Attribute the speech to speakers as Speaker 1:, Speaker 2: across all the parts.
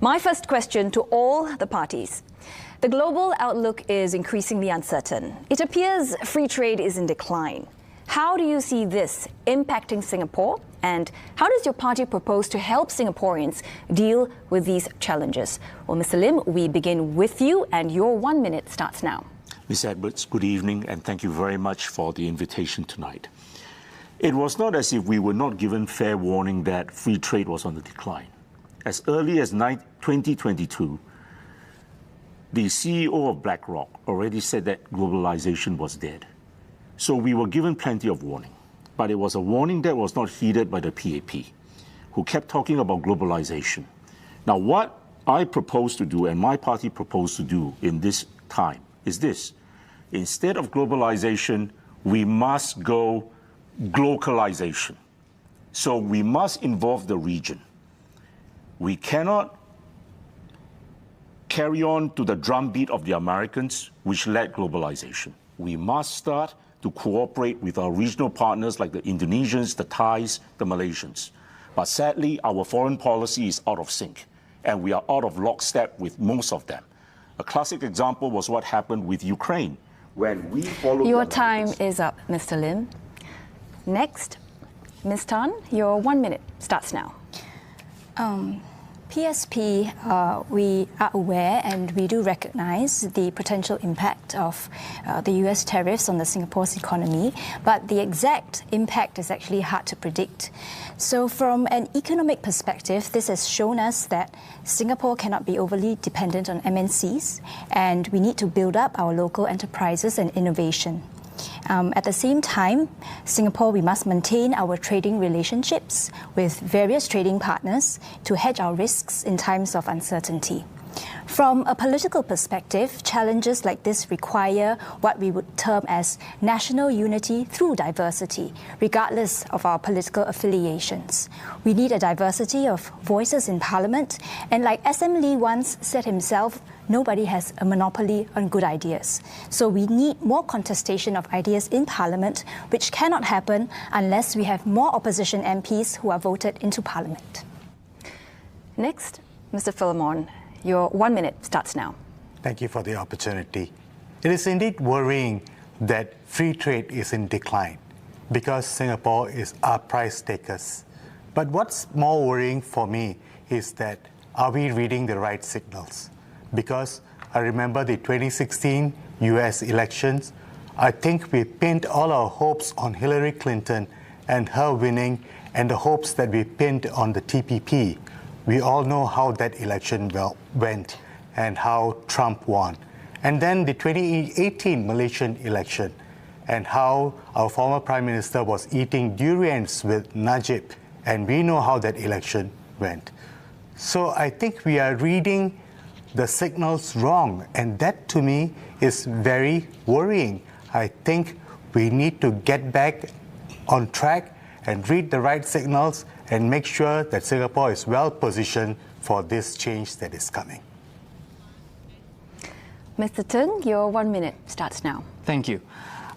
Speaker 1: My first question to all the parties. The global outlook is increasingly uncertain. It appears free trade is in decline. How do you see this impacting Singapore? And how does your party propose to help Singaporeans deal with these challenges? Well, Mr. Lim, we begin with you, and your 1 minute starts now.
Speaker 2: Ms. Edwards, good evening, and thank you very much for the invitation tonight. It was not as if we were not given fair warning that free trade was on the decline. As early as 2022, the CEO of BlackRock already said that globalization was dead. So we were given plenty of warning. But it was a warning that was not heeded by the PAP, who kept talking about globalization. Now, what I propose to do and my party proposed to do in this time is this. Instead of globalization, we must go glocalization. So we must involve the region. We cannot carry on to the drumbeat of the Americans, which led globalization. We must start to cooperate with our regional partners like the Indonesians, the Thais, the Malaysians. But sadly, our foreign policy is out of sync, and we are out of lockstep with most of them. A classic example was what happened with Ukraine, when we followed.
Speaker 1: Your time is up, Mr. Lim. Next, Ms. Tan, your 1 minute starts now.
Speaker 3: PSP, we are aware and we do recognize the potential impact of the US tariffs on the Singapore's economy, but the exact impact is actually hard to predict. So from an economic perspective, this has shown us that Singapore cannot be overly dependent on MNCs, and we need to build up our local enterprises and innovation. At the same time, Singapore, we must maintain our trading relationships with various trading partners to hedge our risks in times of uncertainty. From a political perspective, challenges like this require what we would term as national unity through diversity, regardless of our political affiliations. We need a diversity of voices in Parliament, and like SM Lee once said himself, nobody has a monopoly on good ideas. So we need more contestation of ideas in Parliament, which cannot happen unless we have more opposition MPs who are voted into Parliament.
Speaker 1: Next, Mr. Philemon, your 1 minute starts now.
Speaker 4: Thank you for the opportunity. It is indeed worrying that free trade is in decline because Singapore is our price takers. But what's more worrying for me is that are we reading the right signals? Because I remember the 2016 US elections. I think we pinned all our hopes on Hillary Clinton and her winning, and the hopes that we pinned on the TPP. We all know how that election went and how Trump won. And then the 2018 Malaysian election and how our former Prime Minister was eating durians with Najib, and we know how that election went. So I think we are reading the signals wrong, and that to me is very worrying. I think we need to get back on track and read the right signals and make sure that Singapore is well positioned for this change that is coming.
Speaker 1: Mr. Thng, your 1 minute starts now.
Speaker 5: Thank you.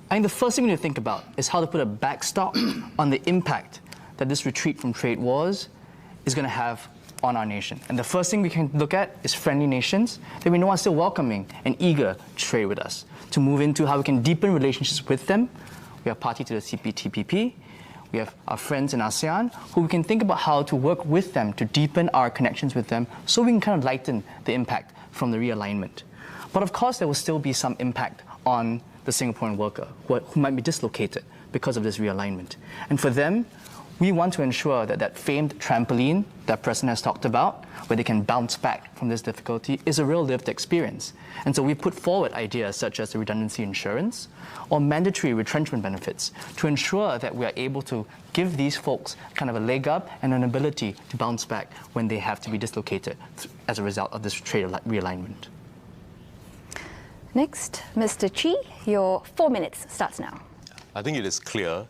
Speaker 5: I think the first thing we need to think about is how to put a backstop on the impact that this retreat from trade wars is going to have on our nation. And the first thing we can look at is friendly nations that we know are still welcoming and eager to trade with us, to move into how we can deepen relationships with them. We are party to the CPTPP. We have our friends in ASEAN who we can think about how to work with them to deepen our connections with them so we can kind of lighten the impact from the realignment. But of course, there will still be some impact on the Singaporean worker who might be dislocated because of this realignment. And for them, we want to ensure that that famed trampoline that President has talked about, where they can bounce back from this difficulty, is a real lived experience. And so we put forward ideas such as the redundancy insurance or mandatory retrenchment benefits to ensure that we are able to give these folks kind of a leg up and an ability to bounce back when they have to be dislocated as a result of this trade realignment.
Speaker 1: Next, Mr. Chee, your 4 minutes starts now.
Speaker 6: I think it is clear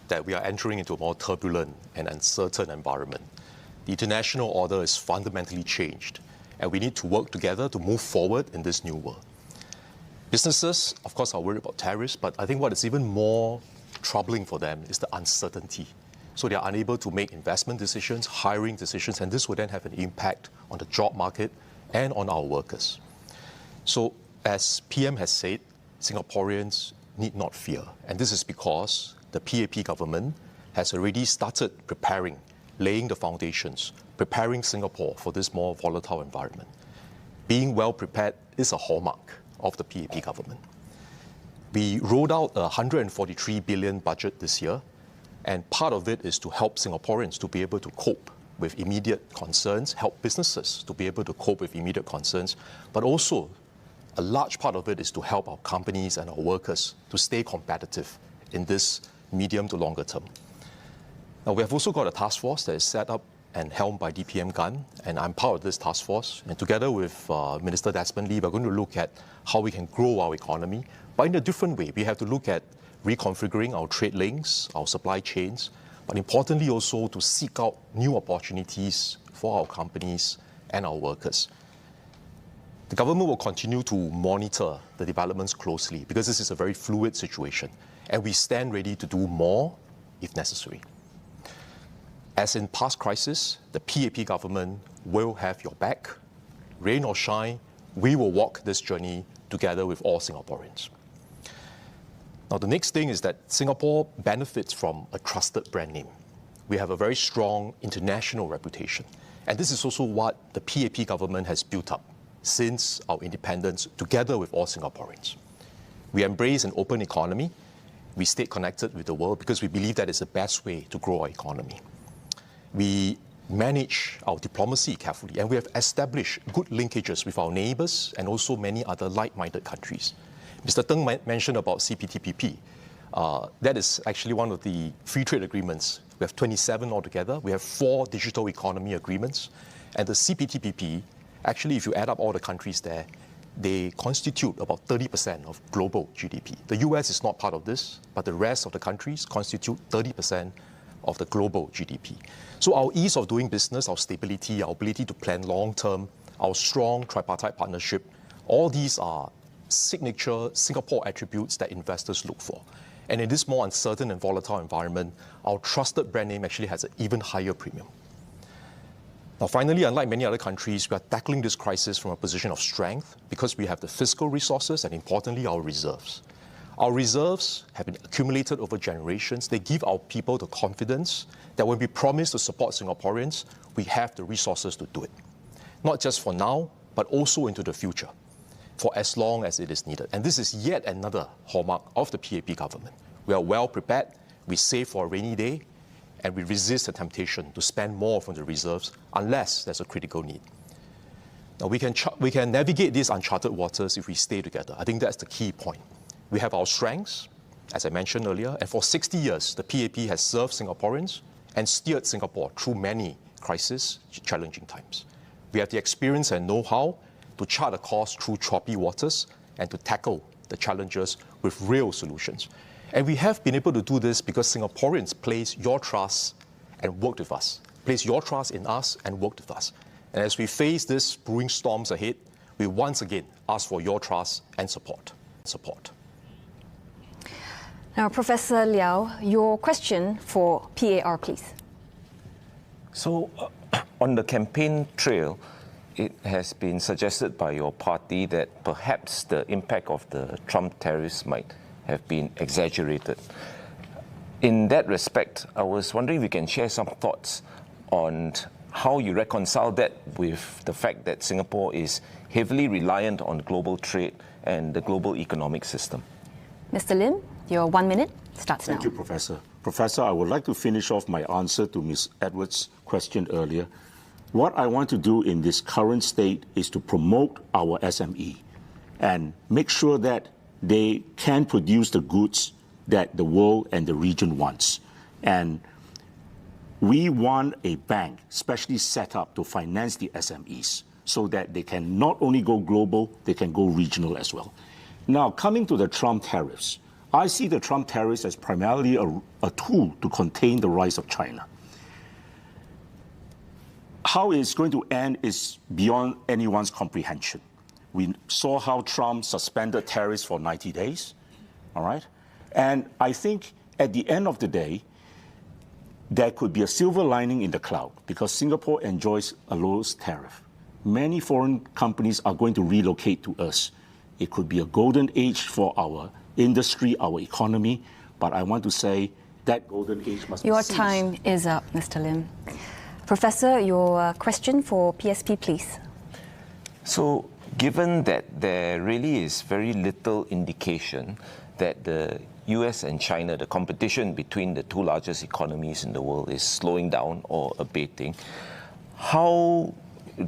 Speaker 6: that we are entering into a more turbulent and uncertain environment. The international order is fundamentally changed, and we need to work together to move forward in this new world. Businesses, of course, are worried about tariffs, but I think what is even more troubling for them is the uncertainty. So they are unable to make investment decisions, hiring decisions, and this will then have an impact on the job market and on our workers. So as PM has said, Singaporeans need not fear. And this is because the PAP government has already started preparing, laying the foundations, preparing Singapore for this more volatile environment. Being well prepared is a hallmark of the PAP government. We rolled out a 143 billion budget this year, and part of it is to help Singaporeans to be able to cope with immediate concerns, help businesses to be able to cope with immediate concerns, but also a large part of it is to help our companies and our workers to stay competitive in this medium to longer term. Now, we have also got a task force that is set up and helmed by DPM Gan, and I'm part of this task force. And together with Minister Desmond Lee, we're going to look at how we can grow our economy, but in a different way. We have to look at reconfiguring our trade links, our supply chains, but importantly also to seek out new opportunities for our companies and our workers. The government will continue to monitor the developments closely because this is a very fluid situation, and we stand ready to do more if necessary. As in past crises, the PAP government will have your back. Rain or shine, we will walk this journey together with all Singaporeans. Now, the next thing is that Singapore benefits from a trusted brand name. We have a very strong international reputation. And this is also what the PAP government has built up since our independence, together with all Singaporeans. We embrace an open economy. We stay connected with the world because we believe that is the best way to grow our economy. We manage our diplomacy carefully, and we have established good linkages with our neighbours and also many other like-minded countries. Mr. Thng mentioned about CPTPP. That is actually one of the free trade agreements. We have 27 altogether. We have 4 digital economy agreements. And the CPTPP, actually, if you add up all the countries there, they constitute about 30% of global GDP. The US is not part of this, but the rest of the countries constitute 30% of the global GDP. So our ease of doing business, our stability, our ability to plan long-term, our strong tripartite partnership, all these are signature Singapore attributes that investors look for. And in this more uncertain and volatile environment, our trusted brand name actually has an even higher premium. Now, finally, unlike many other countries, we are tackling this crisis from a position of strength because we have the fiscal resources and, importantly, our reserves. Our reserves have been accumulated over generations. They give our people the confidence that when we promise to support Singaporeans, we have the resources to do it. Not just for now, but also into the future, for as long as it is needed. And this is yet another hallmark of the PAP government. We are well prepared, we save for a rainy day, and we resist the temptation to spend more from the reserves unless there's a critical need. Now, we can navigate these uncharted waters if we stay together. I think that's the key point. We have our strengths, as I mentioned earlier, and for 60 years, the PAP has served Singaporeans and steered Singapore through many crises, challenging times. We have the experience and know-how to chart a course through choppy waters and to tackle the challenges with real solutions. And we have been able to do this because Singaporeans place your trust and worked with us, place your trust in us and worked with us. And as we face these brewing storms ahead, we once again ask for your trust and support.
Speaker 1: Now, Professor Liow, your question for PAR, please.
Speaker 7: So, on the campaign trail, it has been suggested by your party that perhaps the impact of the Trump tariffs might have been exaggerated. In that respect, I was wondering if you can share some thoughts on how you reconcile that with the fact that Singapore is heavily reliant on global trade and the global economic system.
Speaker 1: Mr. Lim, your 1 minute starts now.
Speaker 2: Thank you, Professor. Professor, I would like to finish off my answer to Ms. Edwards' question earlier. What I want to do in this current state is to promote our SME and make sure that they can produce the goods that the world and the region wants. And we want a bank specially set up to finance the SMEs so that they can not only go global, they can go regional as well. Now, coming to the Trump tariffs, I see the Trump tariffs as primarily a tool to contain the rise of China. How it's going to end is beyond anyone's comprehension. We saw how Trump suspended tariffs for 90 days, all right? And I think at the end of the day, there could be a silver lining in the cloud because Singapore enjoys a lowest tariff. Many foreign companies are going to relocate to us. It could be a golden age for our industry, our economy, but I want to say that golden age must be seized.
Speaker 1: Your time is up, Mr. Lim. Professor, your question for PSP, please.
Speaker 7: So, given that there really is very little indication that the US and China, the competition between the two largest economies in the world, is slowing down or abating, how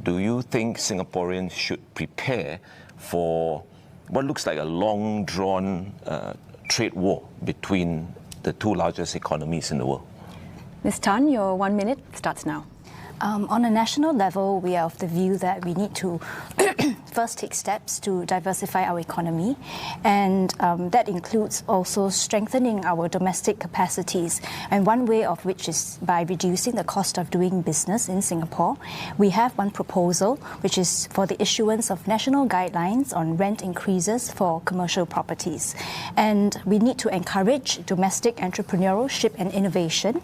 Speaker 7: do you think Singaporeans should prepare for what looks like a long-drawn trade war between the two largest economies in the world?
Speaker 1: Ms. Tan, your 1 minute starts now.
Speaker 3: On a national level, we are of the view that we need to first take steps to diversify our economy, and that includes also strengthening our domestic capacities, and one way of which is by reducing the cost of doing business in Singapore. We have one proposal, which is for the issuance of national guidelines on rent increases for commercial properties, and we need to encourage domestic entrepreneurship and innovation,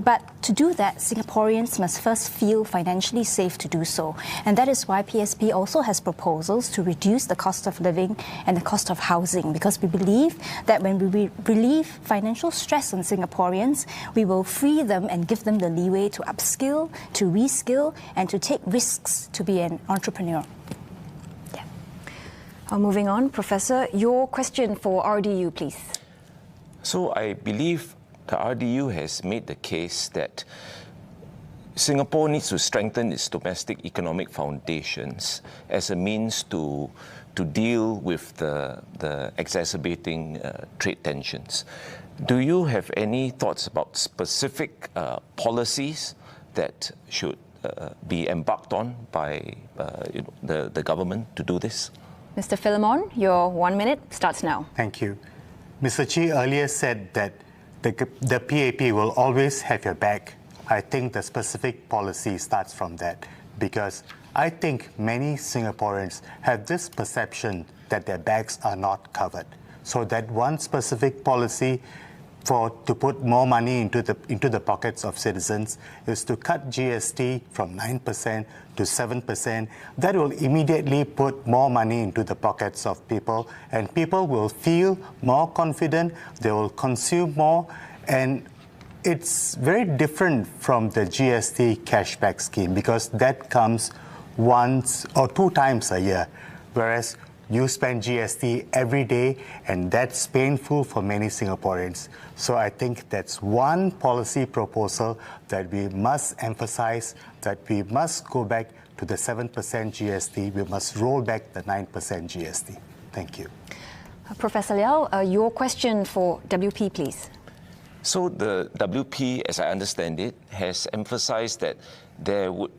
Speaker 3: but to do that, Singaporeans must first feel financially safe to do so. And that is why PSP also has proposals to reduce the cost of living and the cost of housing, because we believe that when we relieve financial stress on Singaporeans, we will free them and give them the leeway to upskill, to reskill, and to take risks to be an entrepreneur.
Speaker 1: Moving on, Professor, your question for RDU, please.
Speaker 7: So I believe the RDU has made the case that Singapore needs to strengthen its domestic economic foundations as a means to deal with the exacerbating trade tensions. Do you have any thoughts about specific policies that should be embarked on by the government to do this?
Speaker 1: Mr. Philemon, your 1 minute starts now.
Speaker 4: Thank you. Mr. Chee earlier said that the PAP will always have your back. I think the specific policy starts from that, because I think many Singaporeans have this perception that their backs are not covered. So that one specific policy to put more money into the pockets of citizens is to cut GST from 9% to 7%. That will immediately put more money into the pockets of people, and people will feel more confident, they will consume more, and it's very different from the GST cashback scheme, because that comes once or 2 times a year, whereas you spend GST every day, and that's painful for many Singaporeans. So I think that's one policy proposal that we must emphasize, that we must go back to the 7% GST, we must roll back the 9% GST. Thank you.
Speaker 1: Professor Liow, your question for WP, please.
Speaker 7: So the WP, as I understand it, has emphasized that there would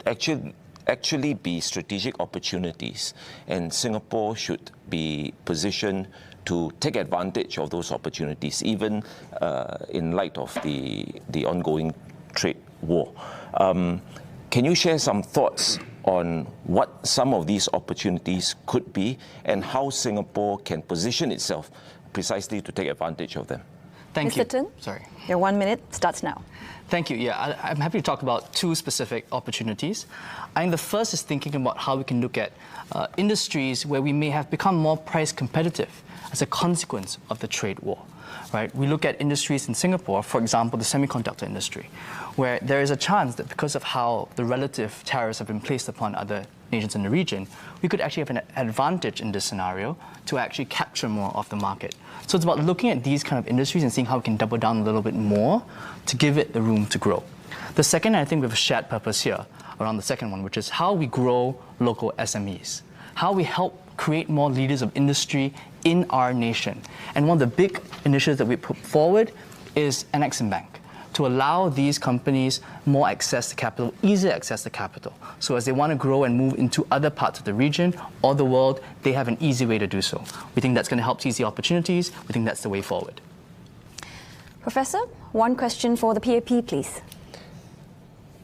Speaker 7: actually be strategic opportunities, and Singapore should be positioned to take advantage of those opportunities, even in light of the ongoing trade war. Can you share some thoughts on what some of these opportunities could be, and how Singapore can position itself precisely to take advantage of them?
Speaker 5: Thank you.
Speaker 1: Mr. Thng,
Speaker 5: Sorry.
Speaker 1: your 1 minute starts now.
Speaker 5: Thank you. Yeah, I'm happy to talk about 2 specific opportunities. I think the first is thinking about how we can look at industries where we may have become more price competitive as a consequence of the trade war. Right? We look at industries in Singapore, for example, the semiconductor industry, where there is a chance that because of how the relative tariffs have been placed upon other nations in the region, we could actually have an advantage in this scenario to actually capture more of the market. So it's about looking at these kind of industries and seeing how we can double down a little bit more to give it the room to grow. The second, I think we have a shared purpose here around the second one, which is how we grow local SMEs, how we help create more leaders of industry in our nation. And one of the big initiatives that we put forward is an Exim Bank, to allow these companies more access to capital, easier access to capital. So as they want to grow and move into other parts of the region or the world, they have an easy way to do so. We think that's going to help seize the opportunities. We think that's the way forward.
Speaker 1: Professor, one question for the PAP, please.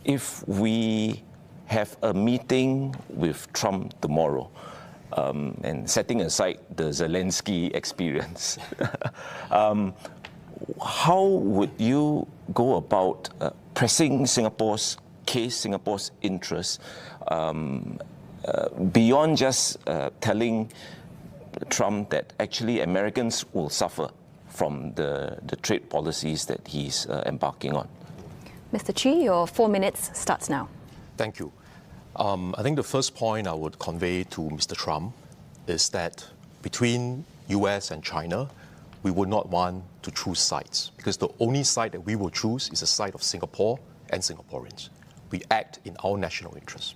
Speaker 7: If we have a meeting with Trump tomorrow, and setting aside the Zelensky experience, how would you go about pressing Singapore's case, Singapore's interests, beyond just telling Trump that actually Americans will suffer from the trade policies that he's embarking on?
Speaker 1: Mr. Chee, your 4 minutes starts now.
Speaker 6: Thank you. I think the first point I would convey to Mr. Trump is that between US and China, we would not want to choose sides, because the only side that we will choose is the side of Singapore and Singaporeans. We act in our national interest.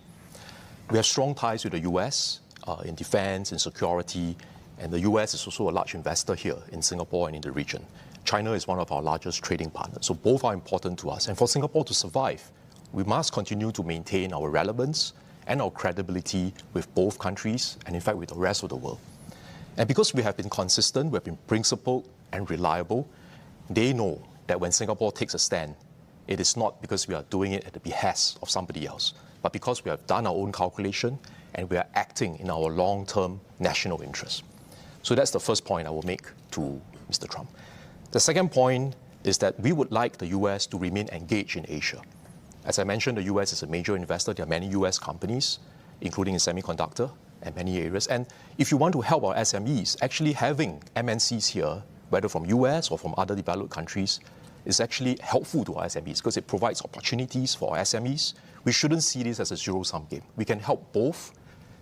Speaker 6: We have strong ties with the US in defense, in security, and the US is also a large investor here in Singapore and in the region. China is one of our largest trading partners, so both are important to us. And for Singapore to survive, we must continue to maintain our relevance and our credibility with both countries and in fact with the rest of the world. And because we have been consistent, we have been principled and reliable, they know that when Singapore takes a stand, it is not because we are doing it at the behest of somebody else, but because we have done our own calculation and we are acting in our long-term national interest. So that's the first point I will make to Mr. Trump. The second point is that we would like the US to remain engaged in Asia. As I mentioned, the US is a major investor. There are many US companies, including in semiconductor and many areas. And if you want to help our SMEs, actually having MNCs here, whether from US or from other developed countries, is actually helpful to our SMEs because it provides opportunities for our SMEs. We shouldn't see this as a zero-sum game. We can help both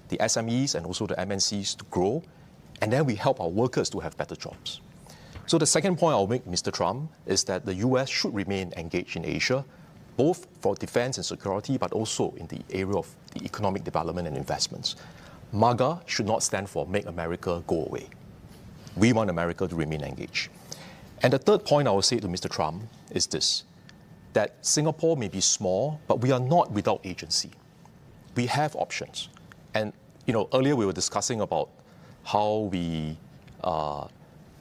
Speaker 6: the SMEs and also the MNCs to grow, and then we help our workers to have better jobs. So the second point I'll make, Mr. Trump, is that the US should remain engaged in Asia, both for defense and security, but also in the area of the economic development and investments. MAGA should not stand for Make America Go Away. We want America to remain engaged. And the third point I will say to Mr. Trump is this, that Singapore may be small, but we are not without agency. We have options. And earlier we were discussing about how we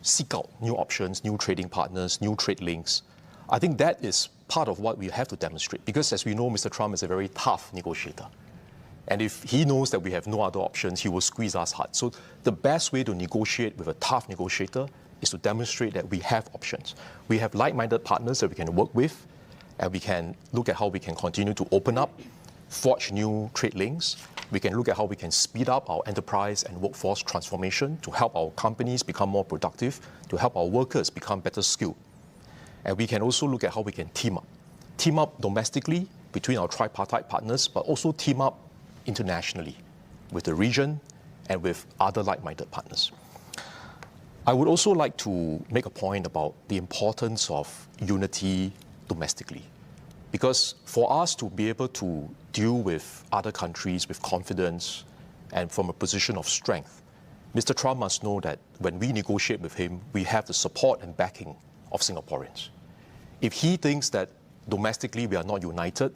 Speaker 6: seek out new options, new trading partners, new trade links. I think that is part of what we have to demonstrate, because as we know, Mr. Trump is a very tough negotiator. And if he knows that we have no other options, he will squeeze us hard. So the best way to negotiate with a tough negotiator is to demonstrate that we have options. We have like-minded partners that we can work with, and we can look at how we can continue to open up, forge new trade links. We can look at how we can speed up our enterprise and workforce transformation to help our companies become more productive, to help our workers become better skilled. And we can also look at how we can team up. Team up domestically between our tripartite partners, but also team up internationally with the region and with other like-minded partners. I would also like to make a point about the importance of unity domestically. Because for us to be able to deal with other countries with confidence and from a position of strength, Mr. Trump must know that when we negotiate with him, we have the support and backing of Singaporeans. If he thinks that domestically we are not united,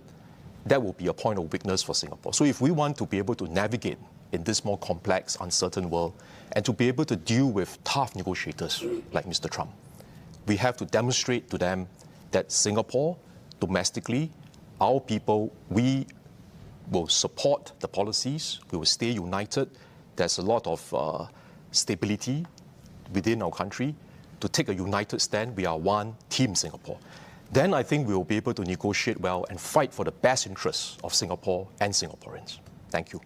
Speaker 6: that will be a point of weakness for Singapore. So if we want to be able to navigate in this more complex, uncertain world, and to be able to deal with tough negotiators like Mr. Trump, we have to demonstrate to them that Singapore, domestically, our people, we will support the policies, we will stay united. There's a lot of stability within our country. To take a united stand, we are one team Singapore. Then I think we will be able to negotiate well and fight for the best interests of Singapore and Singaporeans. Thank you.